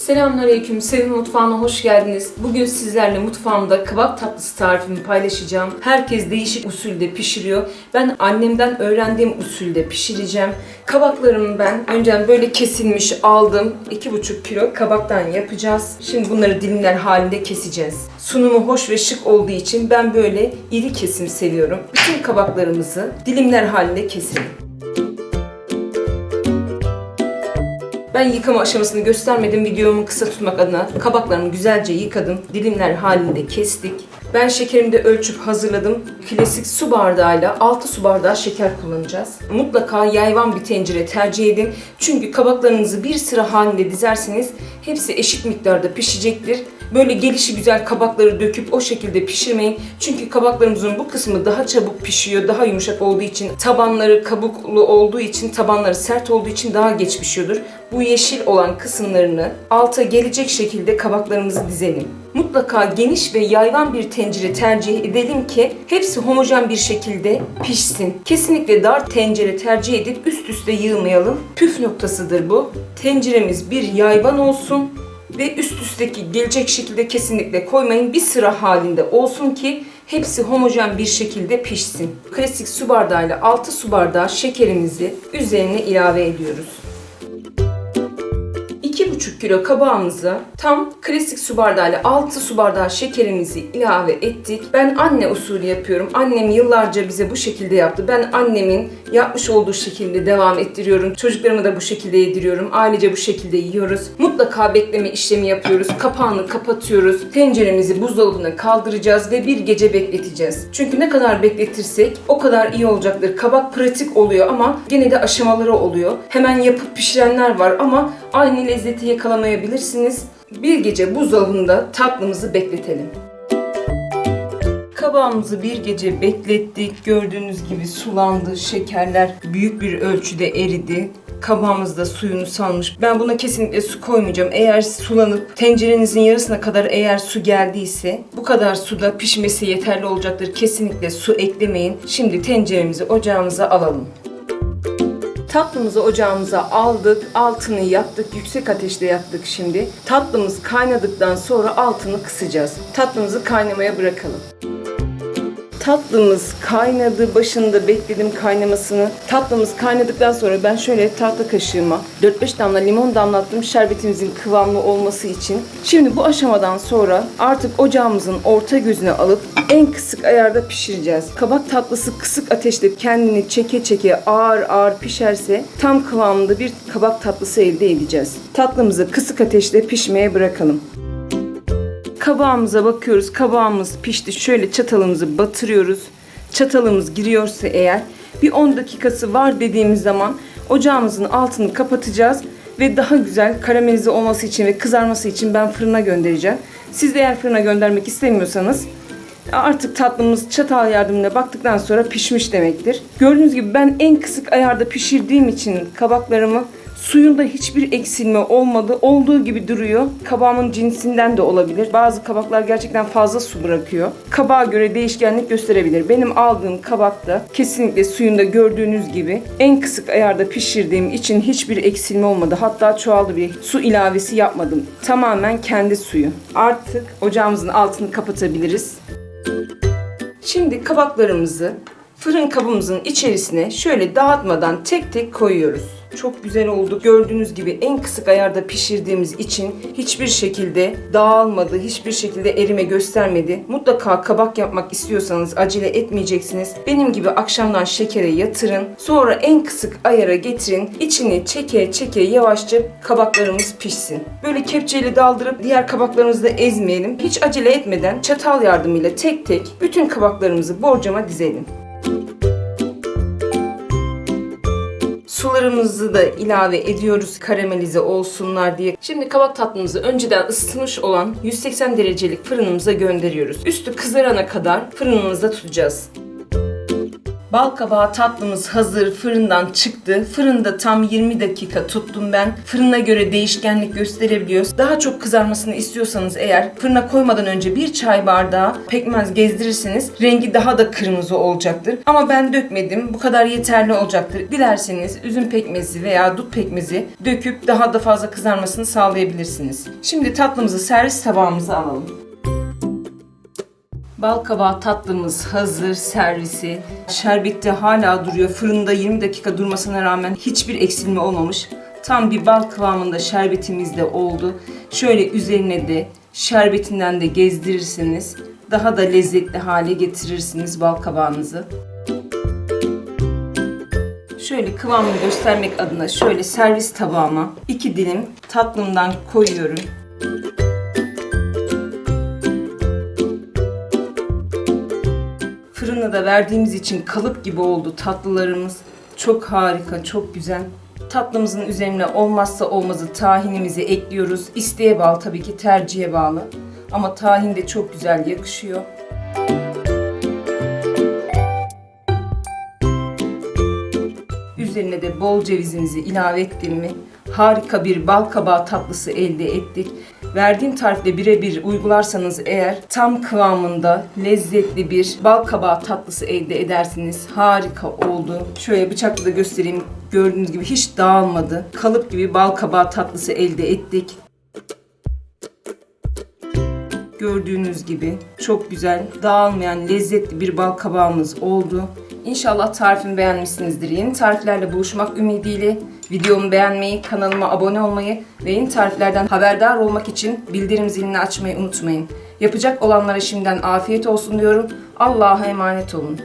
Selamünaleyküm, Sevim Mutfağı'na hoş geldiniz. Bugün sizlerle mutfağımda kabak tatlısı tarifimi paylaşacağım. Herkes değişik usulde pişiriyor. Ben annemden öğrendiğim usulde pişireceğim. Kabaklarımı ben önceden böyle kesilmiş aldım. 2,5 kilo kabaktan yapacağız. Şimdi bunları dilimler halinde keseceğiz. Sunumu hoş ve şık olduğu için ben böyle iri kesim seviyorum. Bütün kabaklarımızı dilimler halinde keselim. Ben yıkama aşamasını göstermedim. Videomu kısa tutmak adına kabaklarımı güzelce yıkadım. Dilimler halinde kestik. Ben şekerimi de ölçüp hazırladım. Klasik su bardağıyla 6 su bardağı şeker kullanacağız. Mutlaka yayvan bir tencere tercih edin. Çünkü kabaklarınızı bir sıra halinde dizerseniz hepsi eşit miktarda pişecektir. Böyle gelişi güzel kabakları döküp o şekilde pişirmeyin. Çünkü kabaklarımızın bu kısmı daha çabuk pişiyor, daha yumuşak olduğu için, tabanları kabuklu olduğu için, tabanları sert olduğu için daha geç pişiyordur. Bu yeşil olan kısımlarını alta gelecek şekilde kabaklarımızı dizelim. Mutlaka geniş ve yayvan bir tencere tercih edelim ki hepsi homojen bir şekilde pişsin. Kesinlikle dar tencere tercih edip üst üste yığmayalım. Püf noktasıdır bu. Tenceremiz bir yayvan olsun ve üst üstteki gelecek şekilde kesinlikle koymayın. Bir sıra halinde olsun ki hepsi homojen bir şekilde pişsin. Klasik su bardağıyla 6 su bardağı şekerimizi üzerine ilave ediyoruz. 2,5 kilo kabağımıza tam klasik su bardağıyla 6 su bardağı şekerimizi ilave ettik. Ben anne usulü yapıyorum. Annem yıllarca bize bu şekilde yaptı. Ben annemin yapmış olduğu şekilde devam ettiriyorum. Çocuklarıma da bu şekilde yediriyorum. Ailece bu şekilde yiyoruz. Mutlaka bekleme işlemi yapıyoruz. Kapağını kapatıyoruz. Tenceremizi buzdolabına kaldıracağız ve bir gece bekleteceğiz. Çünkü ne kadar bekletirsek o kadar iyi olacaktır. Kabak pratik oluyor ama gene de aşamaları oluyor. Hemen yapıp pişirenler var ama aynı lezzeti yakalamayabilirsiniz. Bir gece buzdolabında tatlımızı bekletelim. Kabağımızı bir gece beklettik. Gördüğünüz gibi sulandı. Şekerler büyük bir ölçüde eridi. Kabağımız da suyunu salmış. Ben buna kesinlikle su koymayacağım. Eğer sulanıp tencerenizin yarısına kadar eğer su geldiyse bu kadar suda pişmesi yeterli olacaktır. Kesinlikle su eklemeyin. Şimdi tenceremizi ocağımıza alalım. Tatlımızı ocağımıza aldık, altını yaktık, yüksek ateşte yaktık şimdi. Tatlımız kaynadıktan sonra altını kısacağız. Tatlımızı kaynamaya bırakalım. Tatlımız kaynadı, başında bekledim kaynamasını. Tatlımız kaynadıktan sonra ben şöyle tahta kaşığıma 4-5 damla limon damlattım şerbetimizin kıvamlı olması için. Şimdi bu aşamadan sonra artık ocağımızın orta gözüne alıp en kısık ayarda pişireceğiz. Kabak tatlısı kısık ateşte kendini çeke çeke ağır ağır pişerse tam kıvamında bir kabak tatlısı elde edeceğiz. Tatlımızı kısık ateşte pişmeye bırakalım. Kabağımıza bakıyoruz. Kabağımız pişti. Şöyle çatalımızı batırıyoruz. Çatalımız giriyorsa eğer bir 10 dakikası var dediğimiz zaman ocağımızın altını kapatacağız ve daha güzel karamelize olması için ve kızarması için ben fırına göndereceğim. Siz de eğer fırına göndermek istemiyorsanız artık tatlımız çatal yardımıyla baktıktan sonra pişmiş demektir. Gördüğünüz gibi ben en kısık ayarda pişirdiğim için kabaklarımı suyunda hiçbir eksilme olmadı. Olduğu gibi duruyor. Kabağımın cinsinden de olabilir. Bazı kabaklar gerçekten fazla su bırakıyor. Kabağa göre değişkenlik gösterebilir. Benim aldığım kabakta kesinlikle suyunda gördüğünüz gibi en kısık ayarda pişirdiğim için hiçbir eksilme olmadı. Hatta çoğaldı bile. Su ilavesi yapmadım. Tamamen kendi suyu. Artık ocağımızın altını kapatabiliriz. Şimdi kabaklarımızı fırın kabımızın içerisine şöyle dağıtmadan tek tek koyuyoruz. Çok güzel oldu. Gördüğünüz gibi en kısık ayarda pişirdiğimiz için hiçbir şekilde dağılmadı, hiçbir şekilde erime göstermedi. Mutlaka kabak yapmak istiyorsanız acele etmeyeceksiniz. Benim gibi akşamdan şekere yatırın. Sonra en kısık ayara getirin. İçini çeke çeke yavaşça kabaklarımız pişsin. Böyle kepçeyle daldırıp diğer kabaklarımızı da ezmeyelim. Hiç acele etmeden çatal yardımıyla tek tek bütün kabaklarımızı borcama dizelim. Sularımızı da ilave ediyoruz karamelize olsunlar diye. Şimdi kabak tatlımızı önceden ısıtılmış olan 180 derecelik fırınımıza gönderiyoruz. Üstü kızarana kadar fırınımızda tutacağız. Balkabağı tatlımız hazır, fırından çıktı. Fırında tam 20 dakika tuttum ben. Fırına göre değişkenlik gösterebiliyor. Daha çok kızarmasını istiyorsanız eğer fırına koymadan önce bir çay bardağı pekmez gezdirirseniz rengi daha da kırmızı olacaktır. Ama ben dökmedim. Bu kadar yeterli olacaktır. Dilerseniz üzüm pekmezi veya dut pekmezi döküp daha da fazla kızarmasını sağlayabilirsiniz. Şimdi tatlımızı servis tabağımıza alalım. Balkabağı tatlımız hazır, servisi. Şerbette hala duruyor. Fırında 20 dakika durmasına rağmen hiçbir eksilme olmamış. Tam bir bal kıvamında şerbetimiz de oldu. Şöyle üzerine de şerbetinden de gezdirirseniz daha da lezzetli hale getirirsiniz balkabağınızı. Şöyle kıvamını göstermek adına şöyle servis tabağıma 2 dilim tatlımdan koyuyorum. Fırına da verdiğimiz için kalıp gibi oldu tatlılarımız. Çok harika, çok güzel. Tatlımızın üzerine olmazsa olmazı tahinimizi ekliyoruz. İsteğe bağlı, tabii ki tercihe bağlı. Ama tahin de çok güzel yakışıyor. Üzerine de bol cevizimizi ilave ettim mi harika bir balkabağı tatlısı elde ettik. Verdiğim tarifle birebir uygularsanız eğer tam kıvamında lezzetli bir balkabağı tatlısı elde edersiniz. Harika oldu. Şöyle bıçakla da göstereyim. Gördüğünüz gibi hiç dağılmadı. Kalıp gibi balkabağı tatlısı elde ettik. Gördüğünüz gibi çok güzel, dağılmayan lezzetli bir balkabağımız oldu. İnşallah tarifimi beğenmişsinizdir. Yeni tariflerle buluşmak ümidiyle videomu beğenmeyi, kanalıma abone olmayı ve yeni tariflerden haberdar olmak için bildirim zilini açmayı unutmayın. Yapacak olanlara şimdiden afiyet olsun diyorum. Allah'a emanet olun.